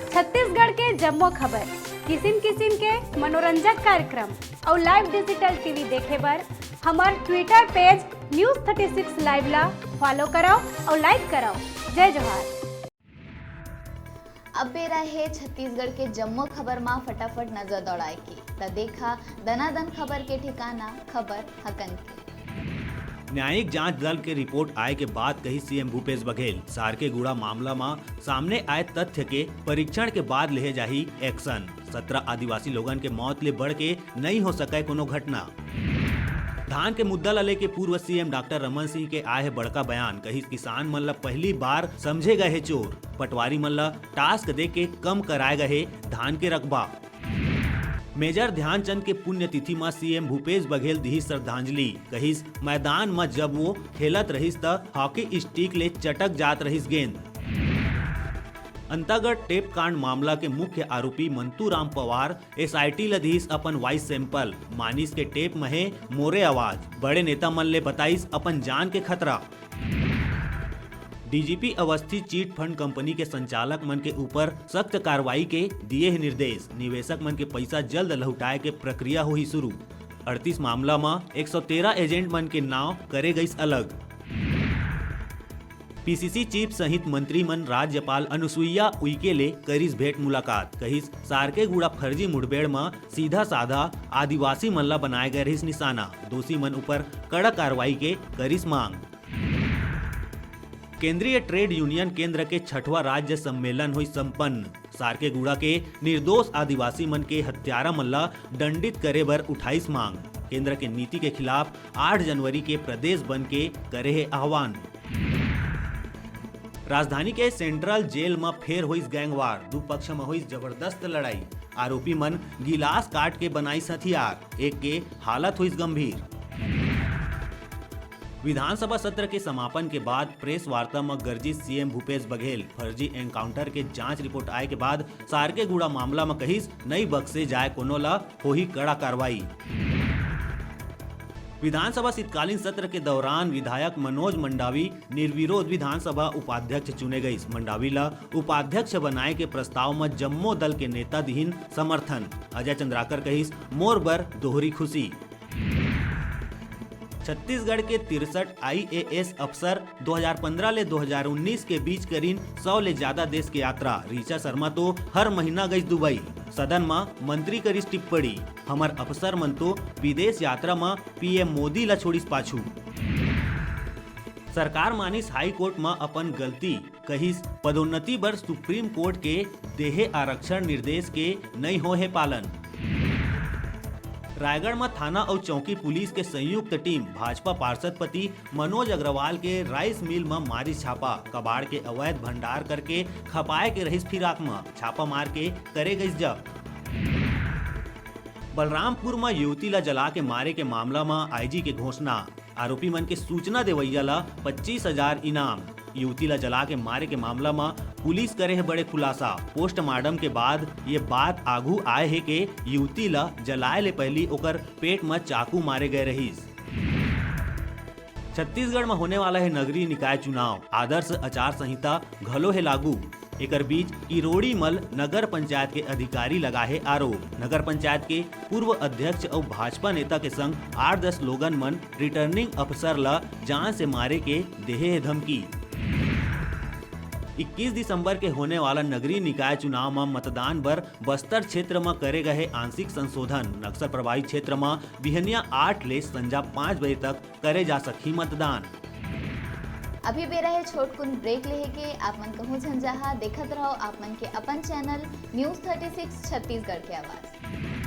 छत्तीसगढ़ के जम्मो खबर, किसिम किसिम के मनोरंजक कार्यक्रम और लाइव डिजिटल टीवी देखे बर हमार ट्विटर पेज News36 लाइव ला फॉलो कराओ और लाइक कराओ। जय जोहार। अब बेरा है छत्तीसगढ़ के जम्मो खबर में फटाफट नजर दौड़ाए की त देखा दनादन खबर के ठिकाना खबर हकन के। न्यायिक जांच दल के रिपोर्ट आए के बाद कही सीएम भूपेश बघेल सारकेगुड़ा मामला में सामने आए तथ्य के परीक्षण के बाद ले जाही एक्शन। 17 आदिवासी लोगन के मौत ले बढ़ के नहीं हो सके कोनो घटना। धान के मुद्दा ला लेके पूर्व सीएम डॉक्टर रमन सिंह के आए है बड़का बयान। कही किसान मन ला पहली बार समझे गए है चोर। पटवारी मन ला टास्क दे के कम कराए गए धान के रकबा। मेजर ध्यानचंद के पुण्यतिथि में सीएम भूपेश बघेल दी श्रद्धांजलि। कहिस मैदान में जब वो खेलत रहिस त हॉकी स्टिक ले चटक जात रहिस गेंद। अंतागढ़ टेप कांड मामला के मुख्य आरोपी मंतूराम पवार एसआईटी लधीस अपन वॉइस सैंपल। मानिस के टेप में है मोरे आवाज। बड़े नेता मन ले बताइस अपन जान के खतरा। DGP Awasthi chit fund company के संचालक मन के ऊपर सख्त कार्रवाई के दिए है निर्देश। निवेशक मन के पैसा जल्द लौटाए के प्रक्रिया हो ही शुरू। 38 मामला में 113 एजेंट मन के नाव करे गई अलग। पीसीसी चीफ सहित मंत्री मन राज्यपाल अनुसुईया उइके ले करिस भेंट मुलाकात। कहिस सारकेगुड़ा फर्जी मुठभेड़ में सीधा साधा आदिवासी मन ला बनाए गए रहिस निशाना। दोषी मन ऊपर कड़क कार्रवाई के करिस मांग। केंद्रीय ट्रेड यूनियन केंद्र के 6वां राज्य सम्मेलन हुई संपन्न। सारकेगुड़ा के निर्दोष आदिवासी मन के हत्यारा मन ला दंडित करे बर उठाइस मांग। केंद्र के नीति के खिलाफ 8 जनवरी के प्रदेश बंद के करे है आह्वान। राजधानी के सेंट्रल जेल में फेर हुई गैंगवार। दो पक्ष में हुई जबरदस्त लड़ाई। आरोपी मन गिलास काट के बनाई हथियार। एक के हालत हुई गंभीर। विधानसभा सत्र के समापन के बाद प्रेस वार्ता में गर्जी सीएम भूपेश बघेल। फर्जी एनकाउंटर के जांच रिपोर्ट आए के बाद सारकेगुड़ा मामला में कहिस नई बख्शे जाए कोनो ला होही कड़ा कार्रवाई। विधानसभा शीतकालीन सत्र के दौरान विधायक मनोज मंडावी निर्विरोध विधानसभा उपाध्यक्ष चुने गई। मंडावी ला उपाध्यक्ष बनाए के प्रस्ताव में जम्मो दल के नेता दिहिन समर्थन। अजय चंद्राकर कहिस मोर बर दोहरी खुशी। छत्तीसगढ़ के 63 आईएएस अफसर 2015 ले 2019 के बीच करीन 100 ले ज्यादा देश के यात्रा। ऋचा शर्मा तो हर महीना गई दुबई। सदन में मंत्री करिस टिप्पणी। हमर अफसर मन तो विदेश यात्रा में पीएम मोदी ला छोड़िस पाछू। सरकार मानिस हाई कोर्ट में अपन गलती। कहिस पदोन्नति बर सुप्रीम कोर्ट के देहे आरक्षण निर्देश के नहीं हो है पालन। रायगढ़ में थाना और चौकी पुलिस के संयुक्त टीम भाजपा पार्षद पति मनोज अग्रवाल के राइस मिल में मारी छापा। कबाड़ के अवैध भंडार करके खपाए के रहिस फिराक में छापा मार के करे गई जब्त। बलरामपुर में युवती ला जला के मारे के मामला में आईजी के घोषणा। आरोपी मन के सूचना देवैया ला 25,000 इनाम। युवती ला जला के मारे के मामला में पुलिस करे है बड़े खुलासा। पोस्टमार्टम के बाद ये बात आगू आए है कि युवती ला जलाए ले पहली ओकर पेट में चाकू मारे गए रहीस। छत्तीसगढ़ में होने वाला है नगरीय निकाय चुनाव। आदर्श आचार संहिता घलो है लागू। एकर बीच इरोड़ी मल नगर पंचायत के अधिकारी लगाए आरोप। नगर पंचायत के पूर्व अध्यक्ष और भाजपा नेता के संग 8-10 लोगन मन रिटर्निंग अफसर ला जान से मारे के देहे है धमकी। 21 दिसंबर के होने वाला नगरीय निकाय चुनाव में मतदान बर बस्तर क्षेत्र में करे गए आंशिक संशोधन। नक्सल प्रभावित क्षेत्र में बिहनिया 8 ले संजा 5 बजे तक करे जा सकी मतदान। अभी बेरा है छोटकुन ब्रेक लेहे के आप मन कहूँ झंझाहा देखत रहो आप मन के अपन चैनल News36 छत्तीसगढ़ के आवाज।